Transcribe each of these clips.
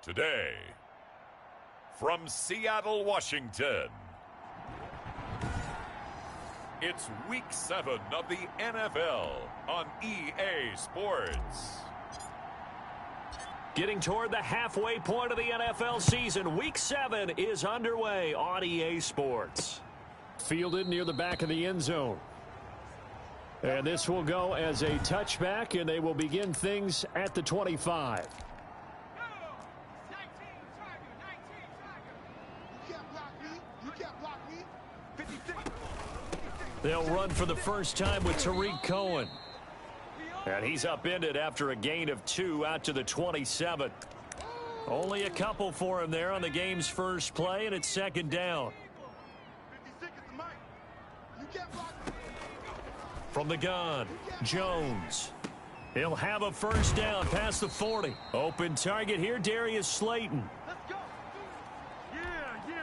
Today, from Seattle, Washington, it's Week 7 of the NFL on EA Sports. Getting toward the halfway point of the NFL season, Week 7 is underway on EA Sports. Fielded near the back of the end zone. And this will go as a touchback, and they will begin things at the 25. They'll run for the first time with Tariq Cohen. And he's upended after a gain of 2 out to the 27. Only a couple for him there on the game's first play, and it's second down. From the gun, Jones. He'll have a first down past the 40. Open target here, Darius Slayton.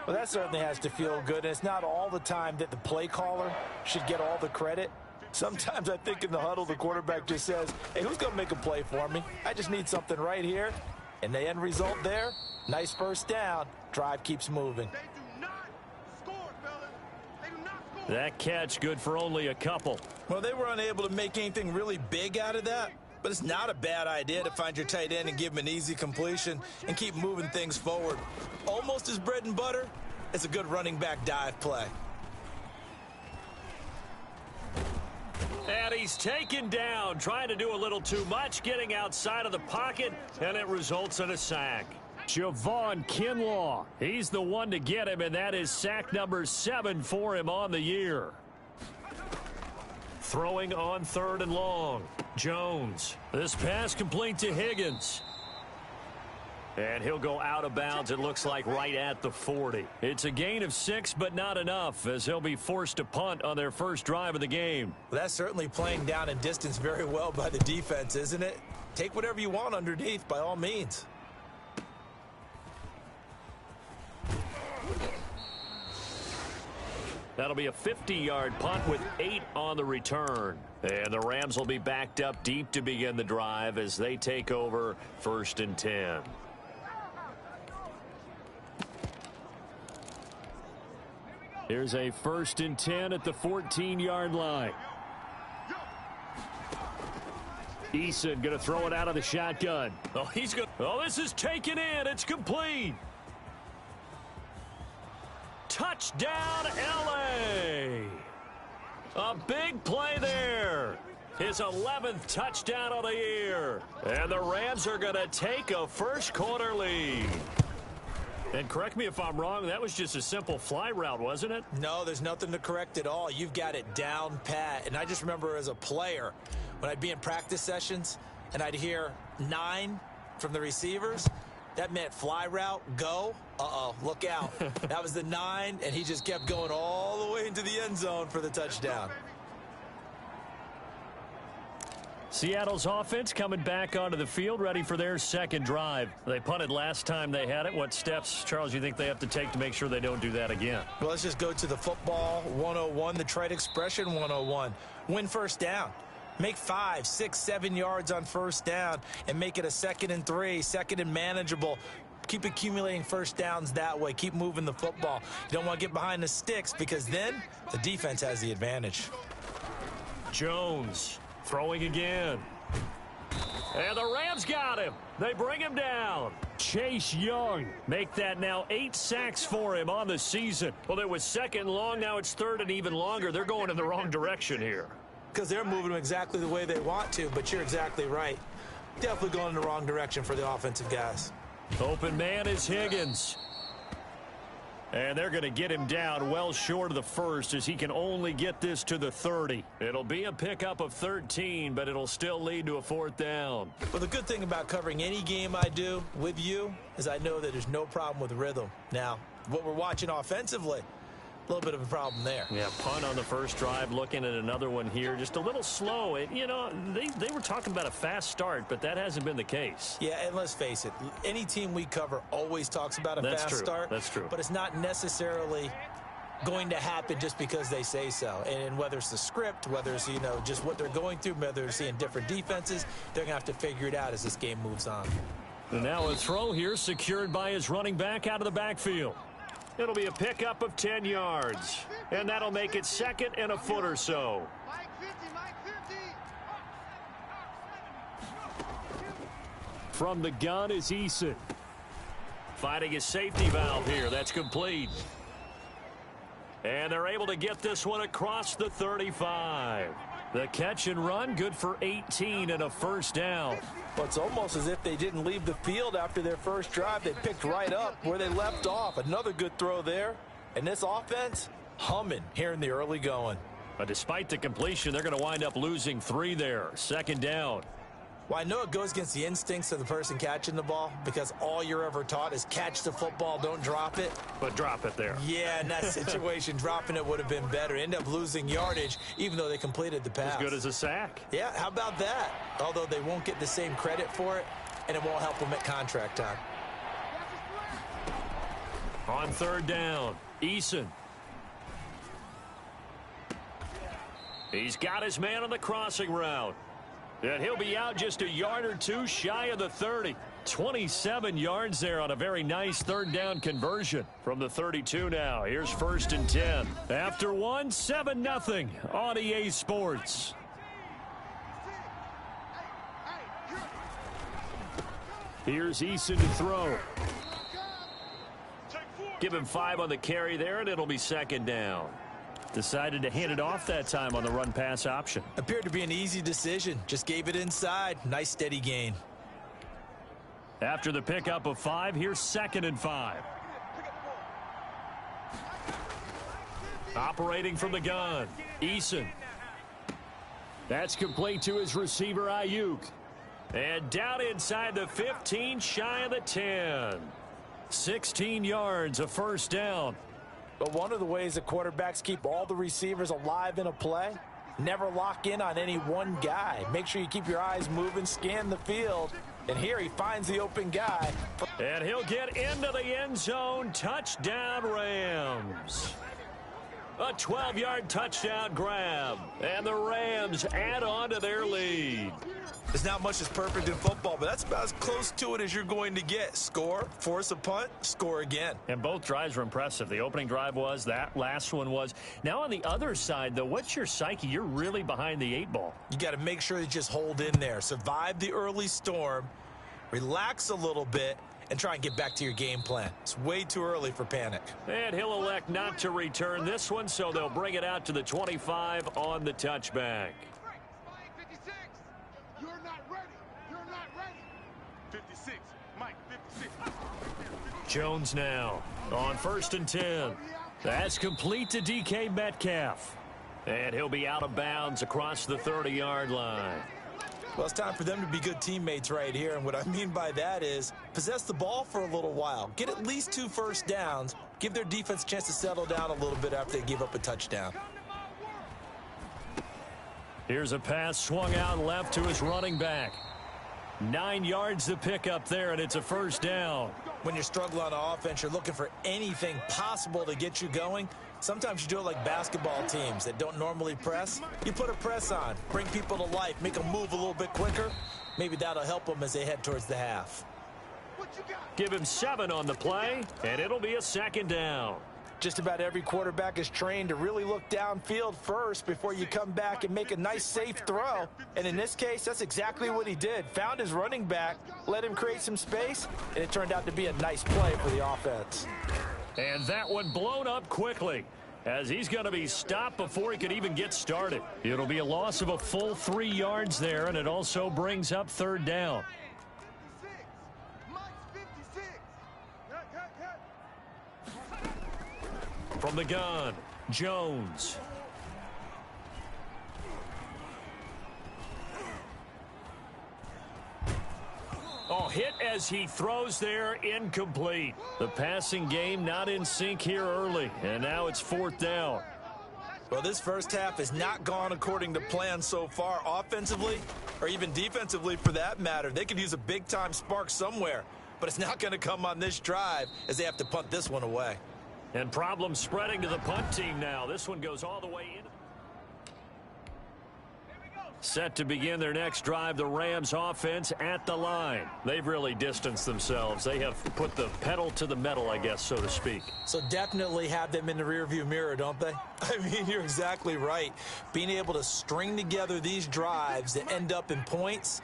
Well, that certainly has to feel good, and it's not all the time that the play caller should get all the credit. Sometimes I think in the huddle, the quarterback just says, hey, who's going to make a play for me? I just need something right here. And the end result there, nice first down. Drive keeps moving. That catch good for only a couple. Well, they were unable to make anything really big out of that, but it's not a bad idea to find your tight end and give him an easy completion and keep moving things forward. Almost as bread and butter, it's a good running back dive play. And he's taken down, trying to do a little too much, getting outside of the pocket, and it results in a sack. Javon Kinlaw, he's the one to get him, and that is sack number 7 for him on the year. Throwing on 3rd and long. Jones. This pass complete to Higgins. And he'll go out of bounds, it looks like, right at the 40. It's a gain of 6, but not enough, as he'll be forced to punt on their first drive of the game. Well, that's certainly playing down in distance very well by the defense, isn't it? Take whatever you want underneath, by all means. That'll be a 50-yard punt with 8 on the return. And the Rams will be backed up deep to begin the drive as they take over 1st and 10. Here's a 1st and 10 at the 14-yard line. Eason going to throw it out of the shotgun. Oh, this is taken in. It's complete. Touchdown, L.A. A big play there. His 11th touchdown of the year. And the Rams are going to take a first-quarter lead. And correct me if I'm wrong, that was just a simple fly route, wasn't it? No, there's nothing to correct at all. You've got it down pat. And I just remember as a player, when I'd be in practice sessions and I'd hear 9 from the receivers, that meant fly route, go. Uh-oh, look out. That was the 9, and he just kept going all the way into the end zone for the touchdown. Seattle's offense coming back onto the field, ready for their second drive. They punted last time they had it. What steps, Charles, you think they have to take to make sure they don't do that again? Well, let's just go to the football 101, the trade expression 101. Win first down. Make 5, 6, 7 yards on first down and make it a 2nd and 3, 2nd and manageable. Keep accumulating first downs that way. Keep moving the football. You don't want to get behind the sticks because then the defense has the advantage. Jones throwing again. And the Rams got him. They bring him down. Chase Young. Make that now 8 sacks for him on the season. Well, it was 2nd and long. Now it's 3rd and even longer. They're going in the wrong direction here. Because they're moving them exactly the way they want to, but you're exactly right. Definitely going in the wrong direction for the offensive guys. Open man is Higgins. And they're going to get him down well short of the 1st as he can only get this to the 30. It'll be a pickup of 13, but it'll still lead to a 4th down. Well, the good thing about covering any game I do with you is I know that there's no problem with rhythm. Now, what we're watching offensively, a little bit of a problem there. Yeah, punt on the first drive, looking at another one here. Just a little slow. You know, they were talking about a fast start, but that hasn't been the case. Yeah, and let's face it, any team we cover always talks about a fast start. That's true. But it's not necessarily going to happen just because they say so. And whether it's the script, whether it's, you know, just what they're going through, whether they're seeing different defenses, they're going to have to figure it out as this game moves on. And now a throw here secured by his running back out of the backfield. It'll be a pickup of 10 yards. And that'll make it second and a foot or so. From the gun is Eason. Finding his safety valve here. That's complete. And they're able to get this one across the 35. The catch and run, good for 18 and a first down. Well, it's almost as if they didn't leave the field after their first drive. They picked right up where they left off. Another good throw there. And this offense, humming here in the early going. But despite the completion, they're going to wind up losing 3 there. Second down. Well, I know it goes against the instincts of the person catching the ball because all you're ever taught is catch the football, don't drop it. But drop it there. Yeah, in that situation, dropping it would have been better. End up losing yardage, even though they completed the pass. As good as a sack. Yeah, how about that? Although they won't get the same credit for it, and it won't help them at contract time. On third down, Eason. He's got his man on the crossing route. And he'll be out just a yard or two shy of the 30. 27 yards there on a very nice third down conversion from the 32 now. Here's first and 10. After one, 7-0 on EA Sports. Here's Eason to throw. Give him 5 on the carry there, and it'll be second down. Decided to hand it off that time on the run-pass option. Appeared to be an easy decision. Just gave it inside. Nice steady gain. After the pickup of 5, here's second and 5. Operating from the gun, Eason. That's complete to his receiver, Ayuk. And down inside the 15, shy of the 10. 16 yards, a first down. But one of the ways that quarterbacks keep all the receivers alive in a play, never lock in on any one guy. Make sure you keep your eyes moving, scan the field. And here he finds the open guy. And he'll get into the end zone. Touchdown, Rams. A 12-yard touchdown grab. And the Rams add on to their lead. There's not much that's perfect in football, but that's about as close to it as you're going to get. Score, force a punt, score again. And both drives were impressive. The opening drive was, that last one was. Now on the other side, though, what's your psyche? You're really behind the 8 ball. You got to make sure you just hold in there. Survive the early storm, relax a little bit, and try and get back to your game plan. It's way too early for panic. And he'll elect not to return this one, so they'll bring it out to the 25 on the touchback. Jones now on first and 10. That's complete to DK Metcalf. And he'll be out of bounds across the 30-yard line. Well, it's time for them to be good teammates right here. And what I mean by that is possess the ball for a little while. Get at least 2 first downs. Give their defense a chance to settle down a little bit after they give up a touchdown. Here's a pass swung out left to his running back. 9 yards to pick up there, and it's a first down. When you're struggling on offense, you're looking for anything possible to get you going. Sometimes you do it like basketball teams that don't normally press. You put a press on, bring people to life, make them move a little bit quicker. Maybe that'll help them as they head towards the half. Give him 7 on the play, and it'll be a second down. Just about every quarterback is trained to really look downfield first before you come back and make a nice, safe throw. And in this case, that's exactly what he did. Found his running back, let him create some space, and it turned out to be a nice play for the offense. And that one blown up quickly as he's going to be stopped before he could even get started. It'll be a loss of a full 3 yards there, and it also brings up third down. From the gun, Jones. Oh, hit as he throws there, incomplete. The passing game not in sync here early, and now it's fourth down. Well, this first half has not gone according to plan so far offensively, or even defensively for that matter. They could use a big-time spark somewhere, but it's not going to come on this drive as they have to punt this one away. And problems spreading to the punt team now. This one goes all the way in. Set to begin their next drive, the Rams offense at the line. They've really distanced themselves. They have put the pedal to the metal, I guess, so to speak. So definitely have them in the rearview mirror, don't they? I mean, you're exactly right. Being able to string together these drives that end up in points,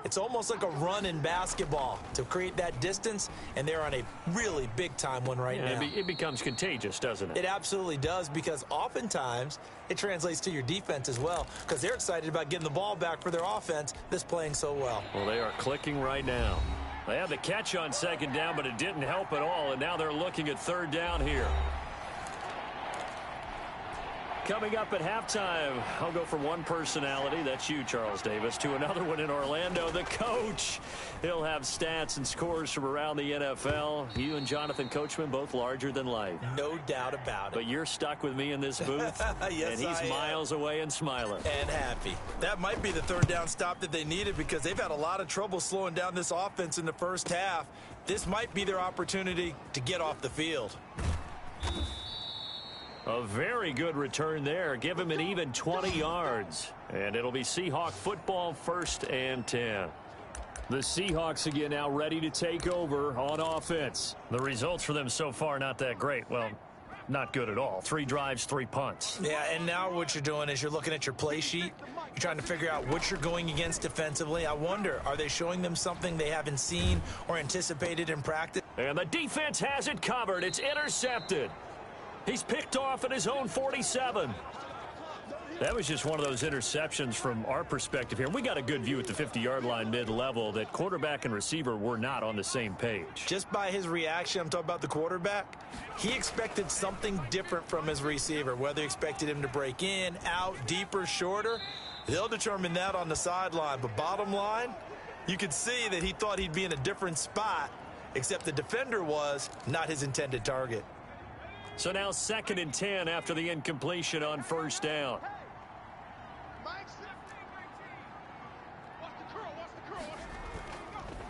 it's almost like a run in basketball to create that distance, and they're on a really big-time one right now. It becomes contagious, doesn't it? It absolutely does, because oftentimes it translates to your defense as well, because they're excited about getting the ball back for their offense that's playing so well. Well, they are clicking right now. They had the catch on second down, but it didn't help at all, and now they're looking at third down here. Coming up at halftime, I'll go from one personality, that's you, Charles Davis, to another one in Orlando, the coach. He'll have stats and scores from around the NFL. You and Jonathan Coachman, both larger than life. No doubt about it. But you're stuck with me in this booth, yes, and he's miles away and smiling. And happy. That might be the third down stop that they needed, because they've had a lot of trouble slowing down this offense in the first half. This might be their opportunity to get off the field. A very good return there. Give him an even 20 yards. And it'll be Seahawk football, 1st and 10. The Seahawks again now ready to take over on offense. The results for them so far not that great. Well, not good at all. 3 drives, 3 punts. Yeah, and now what you're doing is you're looking at your play sheet. You're trying to figure out what you're going against defensively. I wonder, are they showing them something they haven't seen or anticipated in practice? And the defense has it covered. It's intercepted. He's picked off at his own 47. That was just one of those interceptions from our perspective here. We got a good view at the 50-yard line mid-level that quarterback and receiver were not on the same page. Just by his reaction, I'm talking about the quarterback, he expected something different from his receiver. Whether he expected him to break in, out, deeper, shorter, they'll determine that on the sideline. But bottom line, you could see that he thought he'd be in a different spot, except the defender was not his intended target. So now 2nd and 10 after the incompletion on 1st down.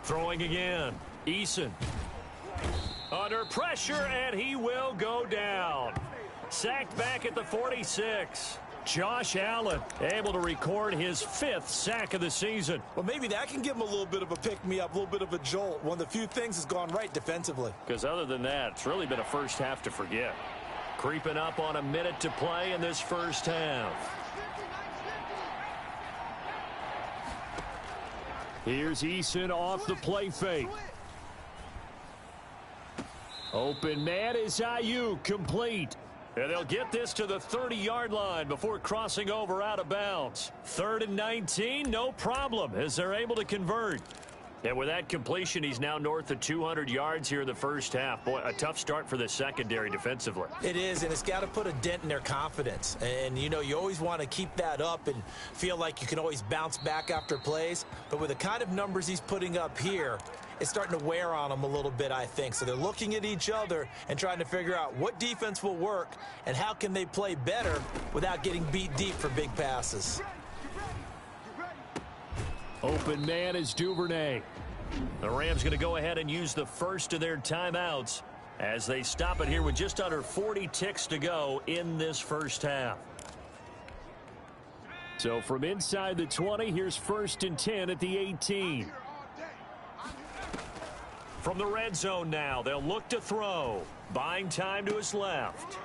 Throwing again. Eason. Under pressure, and he will go down. Sacked back at the 46. Josh Allen able to record his 5th sack of the season. Well, maybe that can give him a little bit of a pick-me-up, a little bit of a jolt. One of the few things that's gone right defensively. Because other than that, it's really been a first half to forget. Creeping up on a minute to play in this first half. Here's Eason off the play fake. Open man is Ayuk, complete. And they'll get this to the 30-yard line before crossing over out of bounds. 3rd and 19, no problem, as they're able to convert. And with that completion, he's now north of 200 yards here in the first half. Boy, a tough start for the secondary defensively. It is, and it's got to put a dent in their confidence. And, you know, you always want to keep that up and feel like you can always bounce back after plays. But with the kind of numbers he's putting up here, it's starting to wear on them a little bit, I think. So they're looking at each other and trying to figure out what defense will work and how can they play better without getting beat deep for big passes. Open man is Duvernay. The Rams going to go ahead and use the first of their timeouts as they stop it here with just under 40 ticks to go in this first half. So from inside the 20, here's 1st and 10 at the 18. From the red zone now, they'll look to throw. Buying time to his left.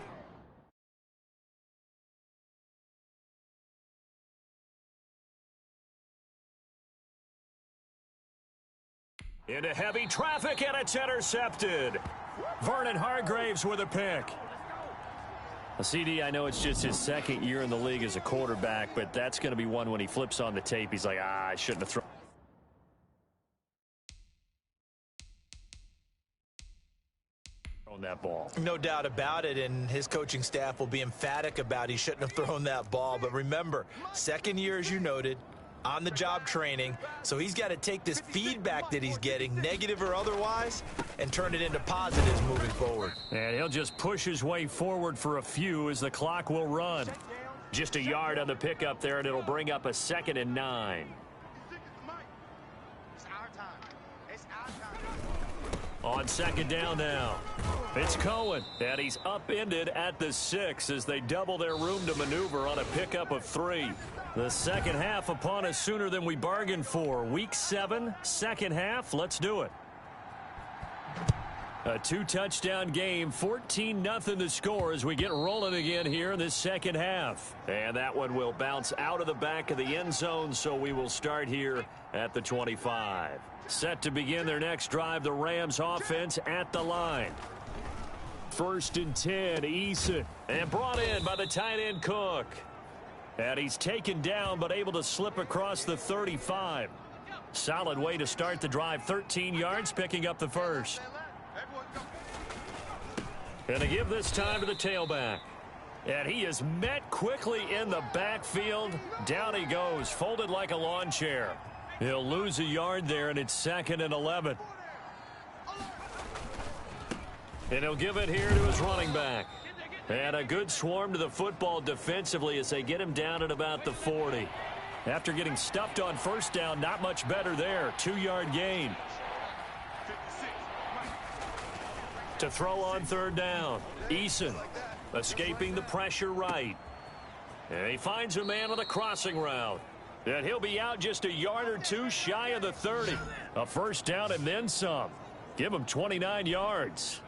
Into heavy traffic, and it's intercepted. Vernon Hargreaves with a pick. CD, I know it's just his 2nd year in the league as a quarterback, but that's going to be one when he flips on the tape. He's like, I shouldn't have thrown that ball. No doubt about it, and his coaching staff will be emphatic about he shouldn't have thrown that ball. But remember, 2nd year, as you noted, on-the-job training, so he's got to take this feedback that he's getting, negative or otherwise, and turn it into positives moving forward. And he'll just push his way forward for a few as the clock will run. Just a yard on the pickup there, and it'll bring up a 2nd and 9. On second down now. It's Cohen, and he's upended at the 6 as they double their room to maneuver on a pickup of 3. The second half upon us sooner than we bargained for. Week 7, second half. Let's do it. A 2-touchdown game, 14-0 the score as we get rolling again here in this second half. And that one will bounce out of the back of the end zone, so we will start here at the 25. Set to begin their next drive, the Rams offense at the line. 1st and 10, Eason. And brought in by the tight end Cook. And he's taken down but able to slip across the 35. Solid way to start the drive. 13 yards, picking up the first. And to give this time to the tailback. And he is met quickly in the backfield. Down he goes, folded like a lawn chair. He'll lose a yard there, and it's 2nd and 11. And he'll give it here to his running back. And a good swarm to the football defensively as they get him down at about the 40. After getting stuffed on first down, not much better there. 2-yard gain. To throw on third down, Eason escaping the pressure right. And he finds a man on the crossing route. And he'll be out just a yard or two shy of the 30. A first down and then some. Give him 29 yards.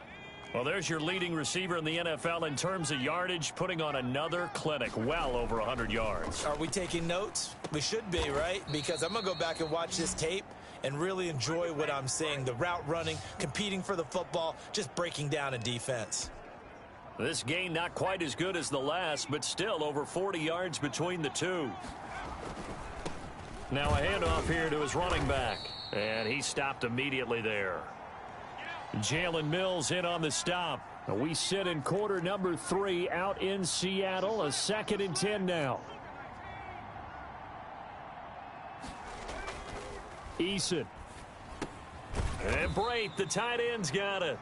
Well, there's your leading receiver in the NFL in terms of yardage, putting on another clinic, well over 100 yards. Are we taking notes? We should be, right? Because I'm going to go back and watch this tape and really enjoy what I'm seeing. The route running, competing for the football, just breaking down a defense. This gain not quite as good as the last, but still over 40 yards between the two. Now a handoff here to his running back. And he stopped immediately there. Jalen Mills in on the stop. We sit in quarter number 3 out in Seattle. A 2nd and 10 now. Eason. And Brate, the tight end's got it.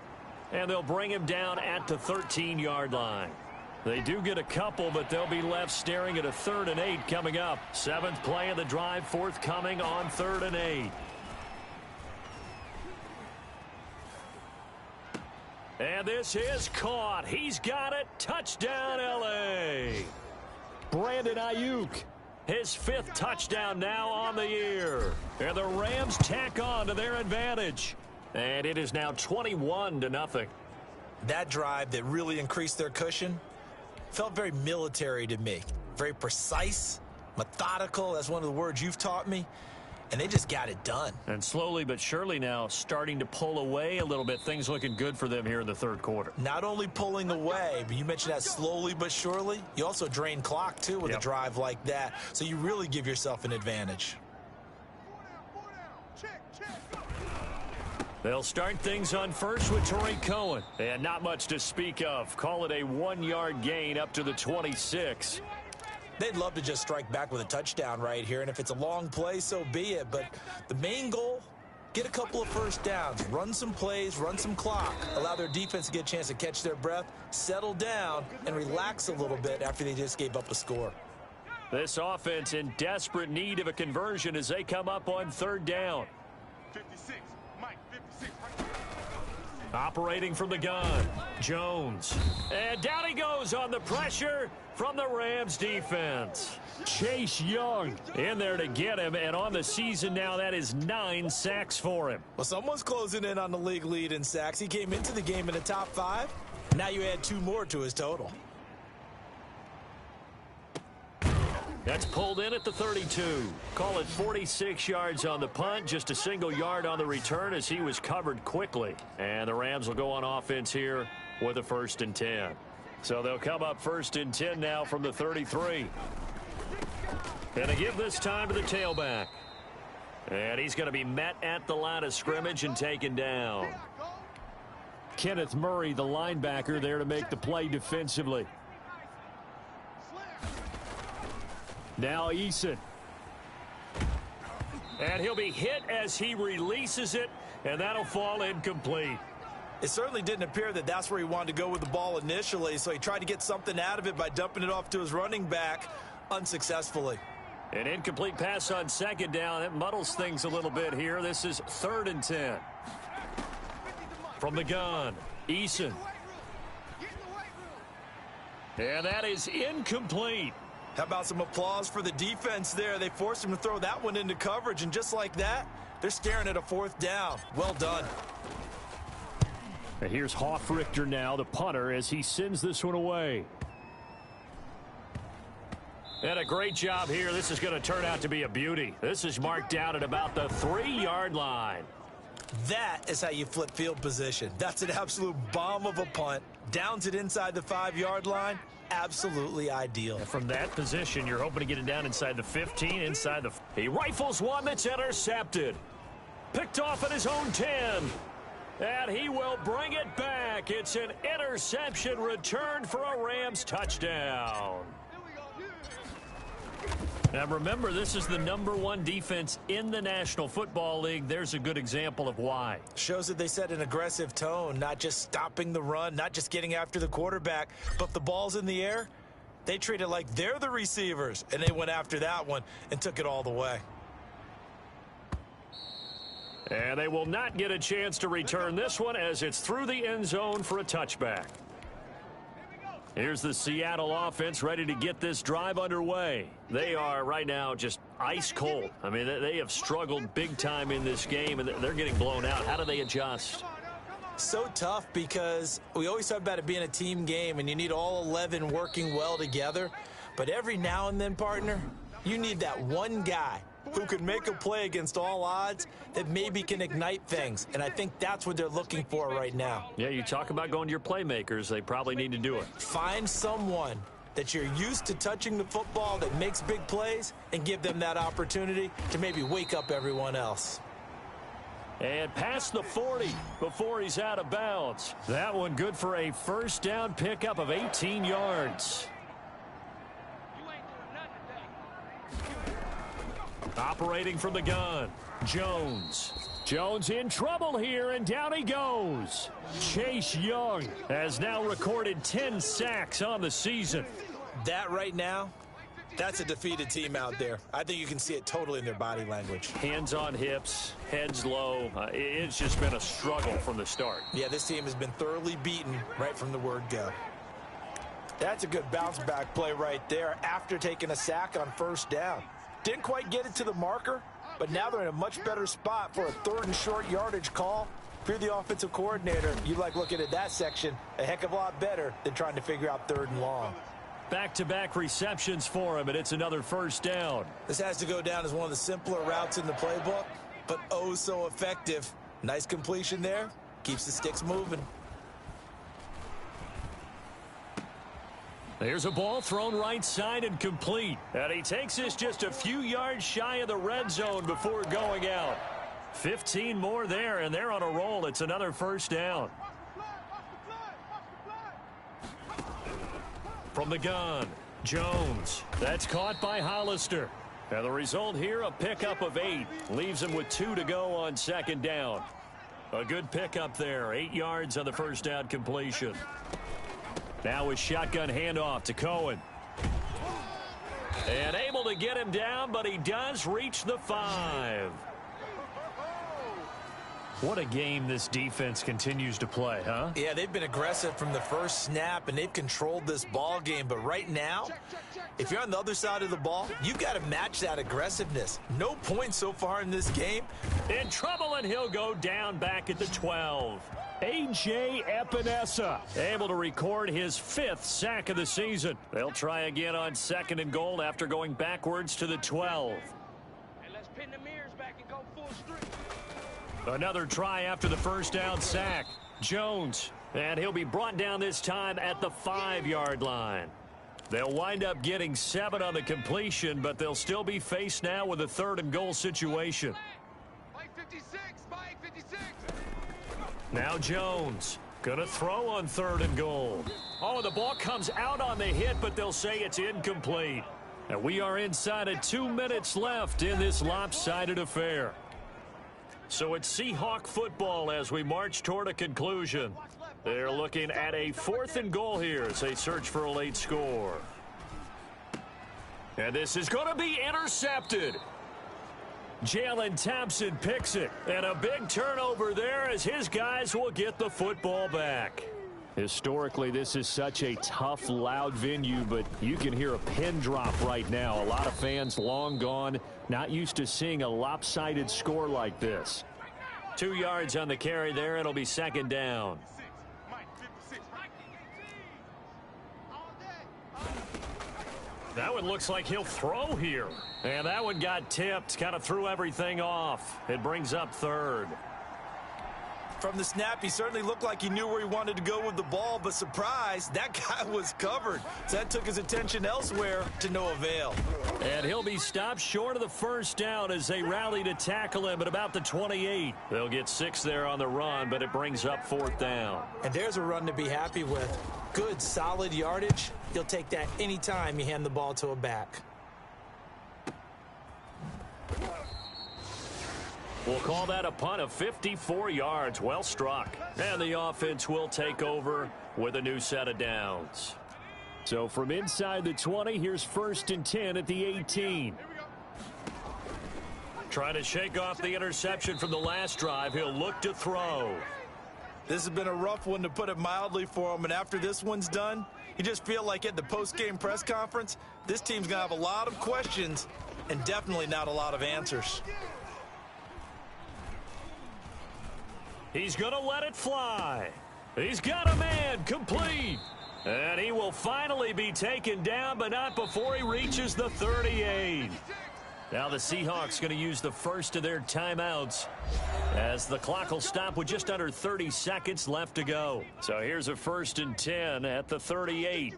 And they'll bring him down at the 13-yard line. They do get a couple, but they'll be left staring at a 3rd and 8 coming up. 7th play of the drive forthcoming on 3rd and 8. And this is caught. He's got it. Touchdown, L.A. Brandon Ayuk. His 5th touchdown now on the year. And the Rams tack on to their advantage. And it is now 21-0. That drive that really increased their cushion felt very military to me. Very precise, methodical. That's one of the words you've taught me. And they just got it done. And slowly but surely now starting to pull away a little bit. Things looking good for them here in the 3rd quarter. Not only pulling away, but you mentioned that slowly but surely. You also drain clock, too, with a drive like that. So you really give yourself an advantage. They'll start things on first with Tariq Cohen. And not much to speak of. Call it a 1-yard gain up to the 26. They'd love to just strike back with a touchdown right here, and if it's a long play, so be it. But the main goal, get a couple of first downs, run some plays, run some clock, allow their defense to get a chance to catch their breath, settle down, and relax a little bit after they just gave up a score. This offense in desperate need of a conversion as they come up on 3rd down. 56, Mike, 56. Operating from the gun, Jones. And down he goes on the pressure from the Rams defense. Chase Young in there to get him, and on the season now, that is 9 sacks for him. Well, someone's closing in on the league lead in sacks. He came into the game in the top 5. Now you add 2 more to his total. That's pulled in at the 32. Call it 46 yards on the punt, just a single yard on the return as he was covered quickly. And the Rams will go on offense here with a 1st and 10. So they'll come up 1st and 10 now from the 33. And they give this time to the tailback. And he's going to be met at the line of scrimmage and taken down. Kenneth Murray, the linebacker, there to make the play defensively. Now Eason. And he'll be hit as he releases it, and that'll fall incomplete. It certainly didn't appear that that's where he wanted to go with the ball initially, so he tried to get something out of it by dumping it off to his running back unsuccessfully. An incomplete pass on 2nd down. It muddles things a little bit here. This is 3rd and 10. From the gun, Eason. And that is incomplete. How about some applause for the defense there? They forced him to throw that one into coverage, and just like that, they're staring at a 4th down. Well done. And here's Hofrichter now, the punter, as he sends this one away. And a great job here. This is going to turn out to be a beauty. This is marked out at about the 3-yard line. That is how you flip field position. That's an absolute bomb of a punt. Downs it inside the 5-yard line. Absolutely ideal. And from that position, you're hoping to get it down inside the 15, inside the... He rifles one that's intercepted. Picked off at his own 10. And he will bring it back. It's an interception return for a Rams touchdown. Now remember, this is the #1 defense in the National Football League. There's a good example of why. Shows that they set an aggressive tone, not just stopping the run, not just getting after the quarterback, but if the ball's in the air, they treat it like they're the receivers, and they went after that one and took it all the way. And they will not get a chance to return this one as it's through the end zone for a touchback. Here's the Seattle offense ready to get this drive underway. They are right now just ice cold. I mean, they have struggled big time in this game, and they're getting blown out. How do they adjust? So tough because we always talk about it being a team game, and you need all 11 working well together. But every now and then, partner, you need that one guy who can make a play against all odds that maybe can ignite things. And I think that's what they're looking for right now. Yeah, you talk about going to your playmakers. They probably need to do it. Find someone that you're used to touching the football that makes big plays and give them that opportunity to maybe wake up everyone else. And past the 40 before he's out of bounds. That one good for a first down pickup of 18 yards. Operating from the gun, Jones. Jones in trouble here, and down he goes. Chase Young has now recorded 10 sacks on the season. That right now, that's a defeated team out there. I think you can see it totally in their body language. Hands on hips, heads low. It's just been a struggle from the start. Yeah, this team has been thoroughly beaten right from the word go. That's a good bounce-back play right there after taking a sack on first down. Didn't quite get it to the marker, but now they're in a much better spot for a 3rd and short yardage call. If you're the offensive coordinator, you like looking at that section a heck of a lot better than trying to figure out 3rd and long. Back-to-back receptions for him, and it's another first down. This has to go down as one of the simpler routes in the playbook, but oh so effective. Nice completion there. Keeps the sticks moving. There's a ball thrown right side and complete. And he takes this just a few yards shy of the red zone before going out. 15 more there, and they're on a roll. It's another first down. From the gun, Jones. That's caught by Hollister. And the result here, a pickup of 8. Leaves him with 2 to go on second down. A good pickup there. 8 yards on the first down completion. Now a shotgun handoff to Cohen. And able to get him down, but he does reach the 5. What a game this defense continues to play, huh? Yeah, they've been aggressive from the first snap, and they've controlled this ball game. But right now, if you're on the other side of the ball, you've got to match that aggressiveness. No points so far in this game. In trouble, and he'll go down back at the 12. A.J. Epinesa able to record his 5th sack of the season. They'll try again on 2nd and goal after going backwards to the 12. And let's pin the mirrors back and go full street. Another try after the first down sack. Jones, and he'll be brought down this time at the 5-yard line. They'll wind up getting 7 on the completion, but they'll still be faced now with a 3rd and goal situation. Mike 56, Mike 56. Now Jones, gonna throw on 3rd and goal. Oh, the ball comes out on the hit, but they'll say it's incomplete. And we are inside of 2 minutes left in this lopsided affair. So it's Seahawk football as we march toward a conclusion. They're looking at a 4th and goal here as they search for a late score. And this is going to be intercepted. Jalen Thompson picks it. And a big turnover there as his guys will get the football back. Historically, this is such a tough, loud venue, but you can hear a pin drop right now. A lot of fans long gone, not used to seeing a lopsided score like this. 2 yards on the carry there. It'll be second down. That one looks like he'll throw here. And that one got tipped, kind of threw everything off. It brings up third. From the snap, he certainly looked like he knew where he wanted to go with the ball, but surprise, that guy was covered. So that took his attention elsewhere to no avail. And he'll be stopped short of the first down as they rally to tackle him at about the 28. They'll get 6 there on the run, but it brings up fourth down. And there's a run to be happy with. Good, solid yardage. You'll take that anytime you hand the ball to a back. We'll call that a punt of 54 yards. Well struck. And the offense will take over with a new set of downs. So from inside the 20, here's 1st and 10 at the 18. Trying to shake off the interception from the last drive. He'll look to throw. This has been a rough one, to put it mildly, for him. And after this one's done, you just feel like at the post-game press conference, this team's going to have a lot of questions and definitely not a lot of answers. He's going to let it fly. He's got a man, complete. And he will finally be taken down, but not before he reaches the 38. Now the Seahawks going to use the first of their timeouts as the clock will stop with just under 30 seconds left to go. So here's a 1st and 10 at the 38.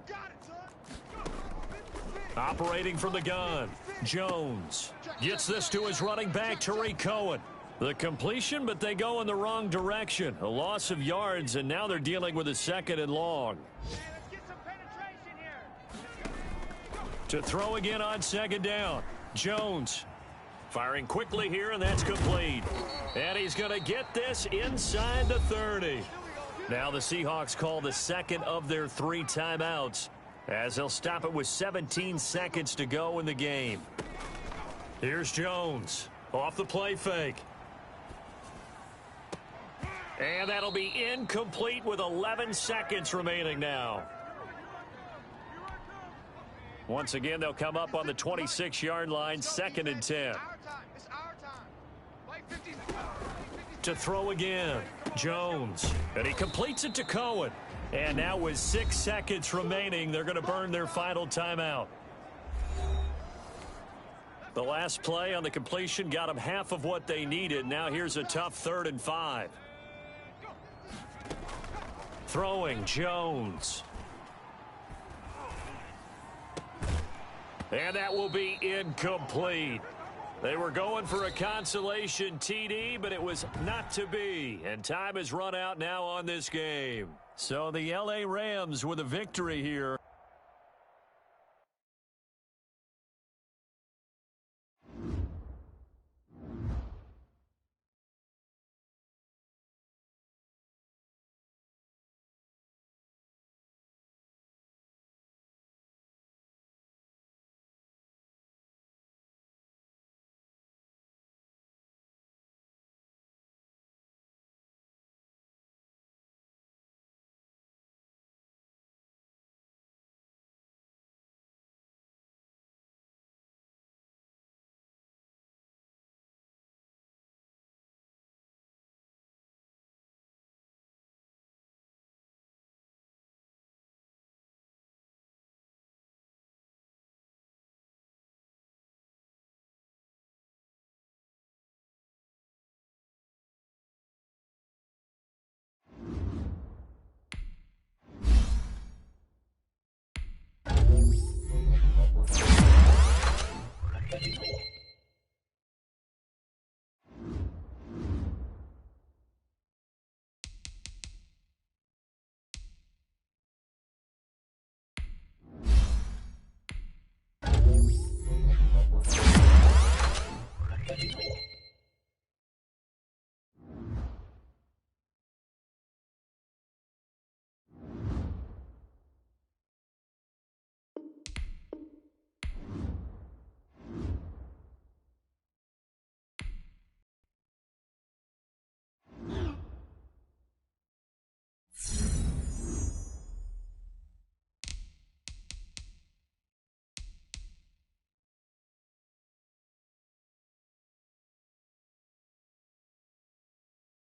Operating from the gun, Jones gets this to his running back, Tariq Cohen. The completion, but they go in the wrong direction. A loss of yards, and now they're dealing with a 2nd and long. To throw again on 2nd down. Jones firing quickly here, and that's complete. And he's going to get this inside the 30. Now the Seahawks call the 2nd of their 3 timeouts as they'll stop it with 17 seconds to go in the game. Here's Jones off the play fake. And that'll be incomplete with 11 seconds remaining now. Once again, they'll come up on the 26-yard line, 2nd and 10. To throw again, Jones. And he completes it to Cohen. And now with 6 seconds remaining, they're going to burn their final timeout. The last play on the completion got them half of what they needed. Now here's a tough 3rd and 5. Throwing, Jones. And that will be incomplete. They were going for a consolation TD, but it was not to be. And time has run out now on this game. So the LA Rams with a victory here.